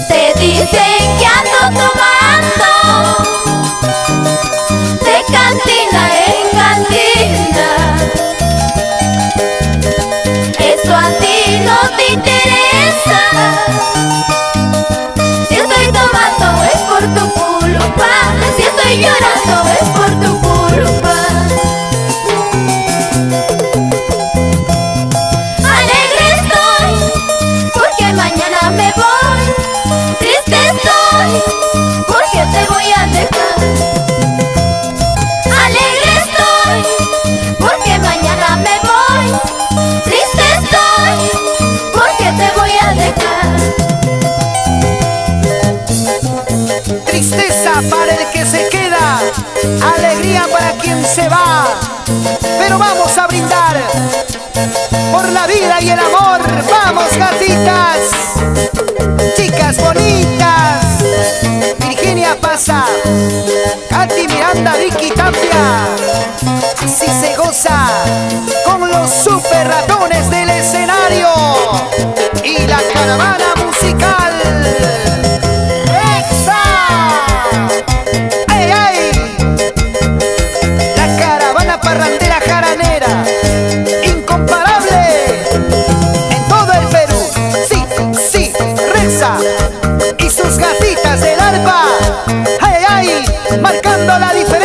Te dicen que ando tomando de cantina en cantina. Eso a ti no te interesa. Si estoy tomando es por tu culpa. Si estoy llorando es por tu culpa. Alegre estoy porque mañana me voy. Triste estoy porque te voy a dejar. Alegre estoy porque mañana me voy. Triste estoy porque te voy a dejar. Tristeza para el que se queda, alegría para quien se va. Pero vamos a brindar por la vida y el amor. ¡Vamos, gatitas! Chicas bonitas. Virginia Pasa, Katy Miranda, Vicky Tapia. Así se goza con los super ratones del escenario y la caravana musical. ¡Exa! ¡Ey, ey! La caravana parrandera jaranera, incomparable en todo el Perú. Sí, sí, Reza y sus gatitas del alba. ¡Ay, ay! Marcando la diferencia.